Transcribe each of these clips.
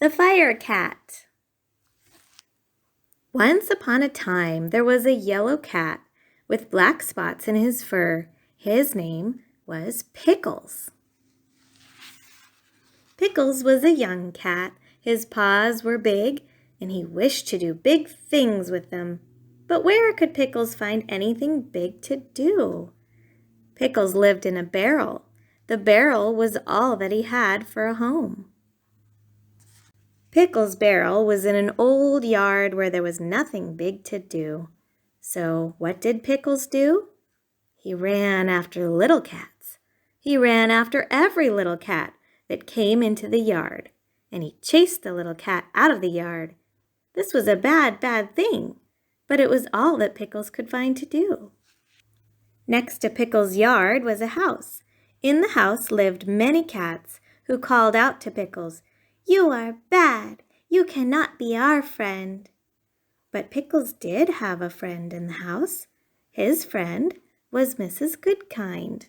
The Fire Cat. Once upon a time, there was a yellow cat with black spots in his fur. His name was Pickles. Pickles was a young cat. His paws were big, and he wished to do big things with them. But where could Pickles find anything big to do? Pickles lived in a barrel. The barrel was all that he had for a home. Pickles' barrel was in an old yard where there was nothing big to do. So what did Pickles do? He ran after little cats. He ran after every little cat that came into the yard, and he chased the little cat out of the yard. This was a bad thing, but it was all that Pickles could find to do. Next to Pickles' yard was a house. In the house lived many cats who called out to Pickles, "You are bad. You cannot be our friend." But Pickles did have a friend in the house. His friend was Mrs. Goodkind.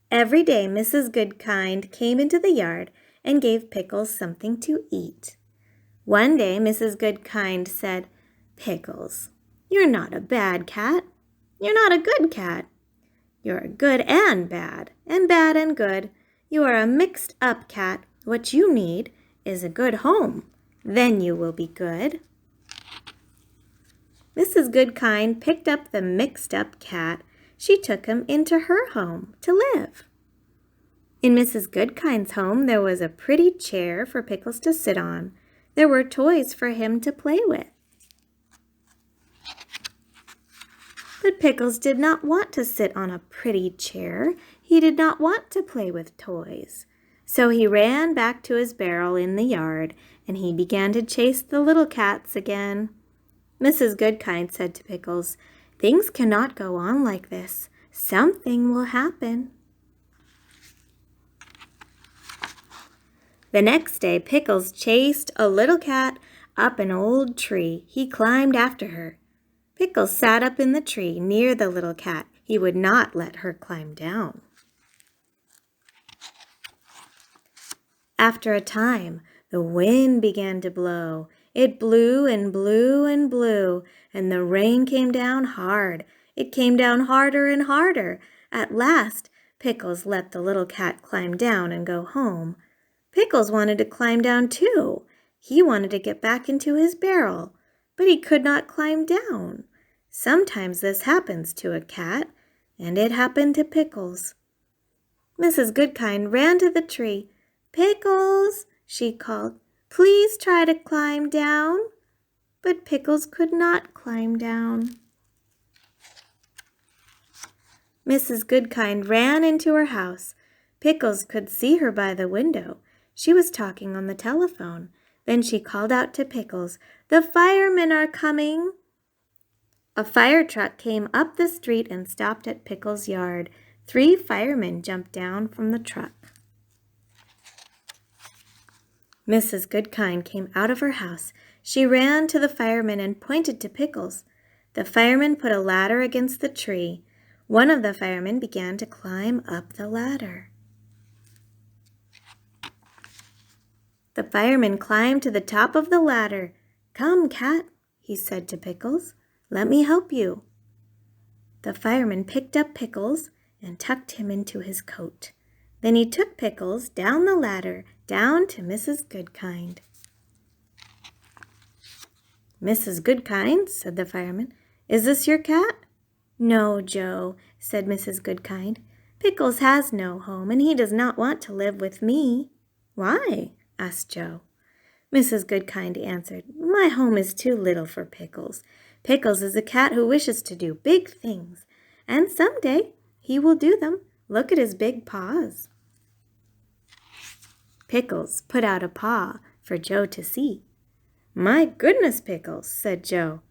Every day Mrs. Goodkind came into the yard and gave Pickles something to eat. One day Mrs. Goodkind said, "Pickles, you're not a bad cat. You're not a good cat. You're good and bad and good. You are a mixed-up cat. What you need is a good home. Then you will be good." Mrs. Goodkind picked up the mixed-up cat. She took him into her home to live. In Mrs. Goodkind's home, there was a pretty chair for Pickles to sit on. There were toys for him to play with. But Pickles did not want to sit on a pretty chair. He did not want to play with toys. So he ran back to his barrel in the yard, and he began to chase the little cats again. Mrs. Goodkind said to Pickles, "Things cannot go on like this. Something will happen." The next day, Pickles chased a little cat up an old tree. He climbed after her. Pickles sat up in the tree near the little cat. He would not let her climb down. After a time, the wind began to blow. It blew and blew and blew, and the rain came down hard. It came down harder and harder. At last, Pickles let the little cat climb down and go home. Pickles wanted to climb down too. He wanted to get back into his barrel, but he could not climb down. Sometimes this happens to a cat, and it happened to Pickles. Mrs. Goodkind ran to the tree. "Pickles," she called, "please try to climb down." But Pickles could not climb down. Mrs. Goodkind ran into her house. Pickles could see her by the window. She was talking on the telephone. Then she called out to Pickles, "The firemen are coming." A fire truck came up the street and stopped at Pickles' yard. 3 firemen jumped down from the truck. Mrs. Goodkind came out of her house. She ran to the firemen and pointed to Pickles. The firemen put a ladder against the tree. One of the firemen began to climb up the ladder. The fireman climbed to the top of the ladder. "Come, cat," he said to Pickles. "Let me help you." The fireman picked up Pickles and tucked him into his coat. Then he took Pickles down the ladder, down to Mrs. Goodkind. "Mrs. Goodkind," said the fireman, "is this your cat?" "No, Joe," said Mrs. Goodkind. "Pickles has no home, and he does not want to live with me." "Why?" asked Joe. Mrs. Goodkind answered, "My home is too little for Pickles. Pickles is a cat who wishes to do big things, and someday he will do them. Look at his big paws." Pickles put out a paw for Joe to see. "My goodness, Pickles," said Joe,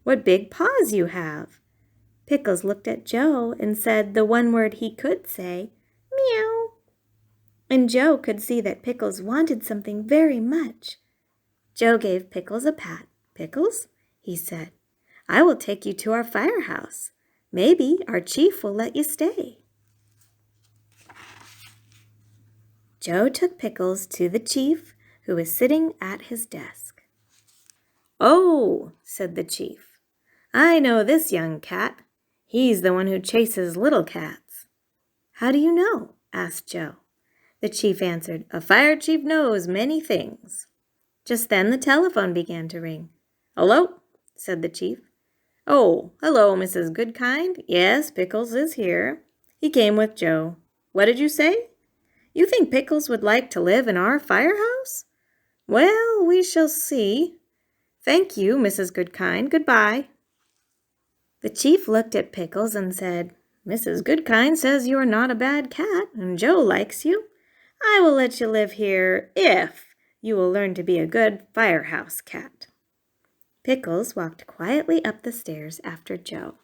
"what big paws you have." Pickles looked at Joe and said the one word he could say, "Meow." And Joe could see that Pickles wanted something very much. Joe gave Pickles a pat. "Pickles," he said, "I will take you to our firehouse. Maybe our chief will let you stay." Joe took Pickles to the chief, who was sitting at his desk. "Oh," said the chief, "I know this young cat. He's the one who chases little cats." "How do you know?" asked Joe. The chief answered, "A fire chief knows many things." Just then the telephone began to ring. "Hello," said the chief. "Oh, hello, Mrs. Goodkind. Yes, Pickles is here. He came with Joe. What did you say? You think Pickles would like to live in our firehouse? Well, we shall see. Thank you, Mrs. Goodkind. Goodbye." The chief looked at Pickles and said, "Mrs. Goodkind says you are not a bad cat, and Joe likes you. I will let you live here if you will learn to be a good firehouse cat." Pickles walked quietly up the stairs after Joe.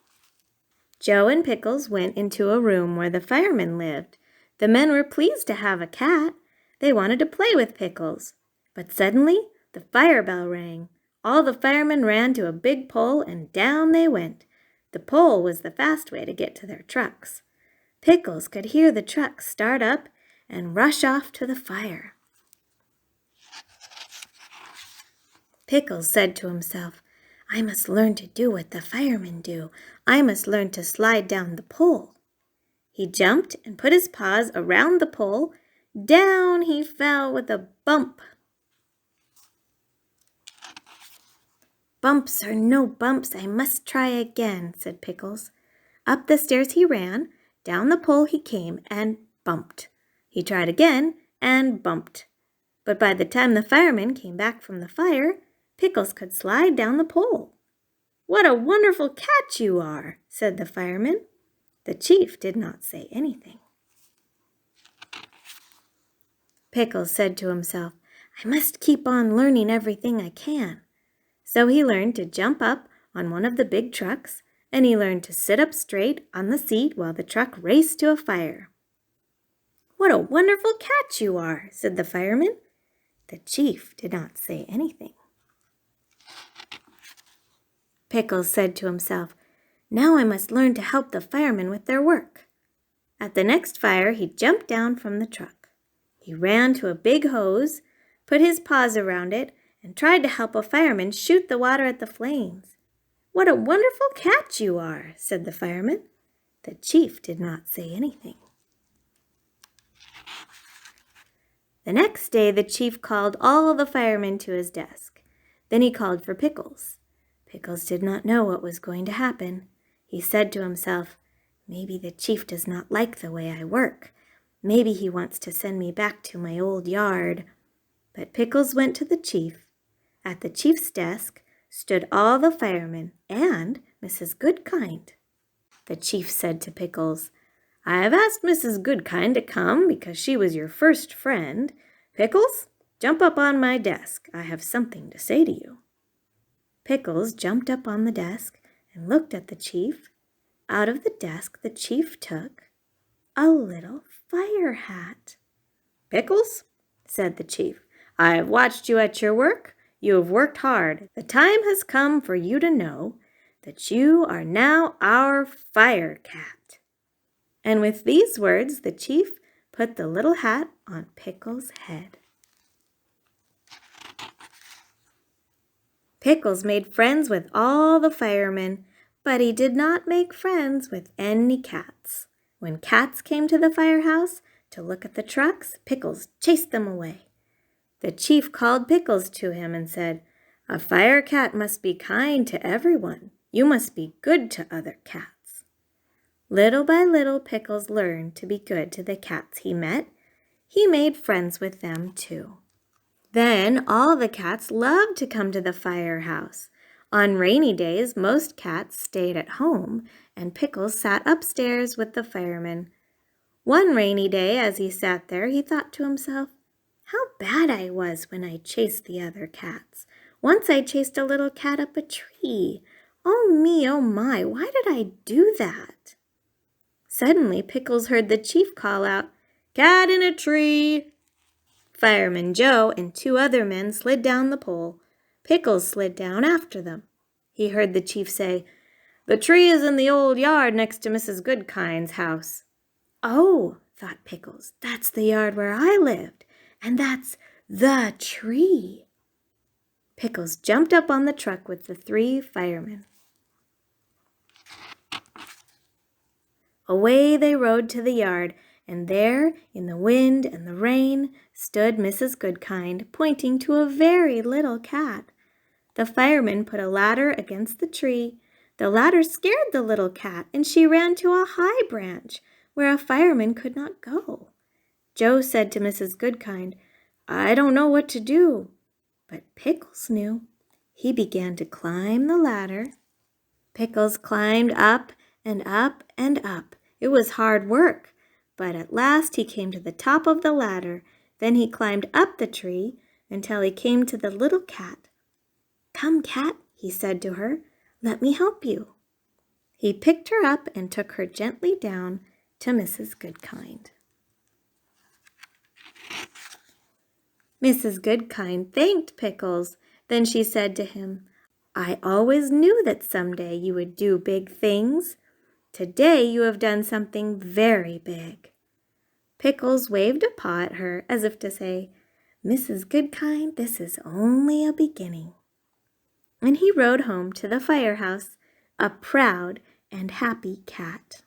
Joe and Pickles went into a room where the firemen lived. The men were pleased to have a cat. They wanted to play with Pickles. But suddenly the fire bell rang. All the firemen ran to a big pole and down they went. The pole was the fast way to get to their trucks. Pickles could hear the trucks start up and rush off to the fire. Pickles said to himself, "I must learn to do what the firemen do. I must learn to slide down the pole." He jumped and put his paws around the pole. Down he fell with a bump. "Bumps or no bumps, I must try again," said Pickles. Up the stairs he ran, down the pole he came, and bumped. He tried again and bumped. But by the time the firemen came back from the fire, Pickles could slide down the pole. "What a wonderful cat you are," said the fireman. The chief did not say anything. Pickles said to himself, "I must keep on learning everything I can." So he learned to jump up on one of the big trucks, and he learned to sit up straight on the seat while the truck raced to a fire. "What a wonderful cat you are," said the fireman. The chief did not say anything. Pickles said to himself, "Now I must learn to help the firemen with their work." At the next fire, he jumped down from the truck. He ran to a big hose, put his paws around it, and tried to help a fireman shoot the water at the flames. "What a wonderful cat you are," said the fireman. The chief did not say anything. The next day, the chief called all the firemen to his desk. Then he called for Pickles. Pickles did not know what was going to happen. He said to himself, "Maybe the chief does not like the way I work. Maybe he wants to send me back to my old yard." But Pickles went to the chief. At the chief's desk stood all the firemen and Mrs. Goodkind. The chief said to Pickles, "I have asked Mrs. Goodkind to come because she was your first friend. Pickles, jump up on my desk. I have something to say to you." Pickles jumped up on the desk and looked at the chief. Out of the desk the chief took a little fire hat. "Pickles," said the chief, "I have watched you at your work. You have worked hard. The time has come for you to know that you are now our fire cat." And with these words, the chief put the little hat on Pickles' head. Pickles made friends with all the firemen, but he did not make friends with any cats. When cats came to the firehouse to look at the trucks, Pickles chased them away. The chief called Pickles to him and said, "A fire cat must be kind to everyone. You must be good to other cats." Little by little, Pickles learned to be good to the cats he met. He made friends with them too. Then all the cats loved to come to the firehouse. On rainy days, most cats stayed at home, and Pickles sat upstairs with the firemen. One rainy day, as he sat there, he thought to himself, "How bad I was when I chased the other cats. Once I chased a little cat up a tree. Oh me, oh my, why did I do that?" Suddenly, Pickles heard the chief call out, "Cat in a tree!" Fireman Joe and two other men slid down the pole. Pickles slid down after them. He heard the chief say, "The tree is in the old yard next to Mrs. Goodkind's house." "Oh," thought Pickles. That's the yard where I lived, and that's the tree. Pickles jumped up on the truck with the 3 firemen. Away they rode to the yard, and there, in the wind and the rain, stood Mrs. Goodkind, pointing to a very little cat. The firemen put a ladder against the tree. The ladder scared the little cat, and she ran to a high branch where a fireman could not go. Joe said to Mrs. Goodkind, "I don't know what to do." But Pickles knew. He began to climb the ladder. Pickles climbed up and up and up. It was hard work, but at last he came to the top of the ladder. Then he climbed up the tree until he came to the little cat. "Come, cat," he said to her, "let me help you." He picked her up and took her gently down to Mrs. Goodkind. Mrs. Goodkind thanked Pickles. Then she said to him, "I always knew that someday you would do big things. Today you have done something very big." Pickles waved a paw at her as if to say, "Mrs. Goodkind, this is only a beginning." And he rode home to the firehouse, a proud and happy cat.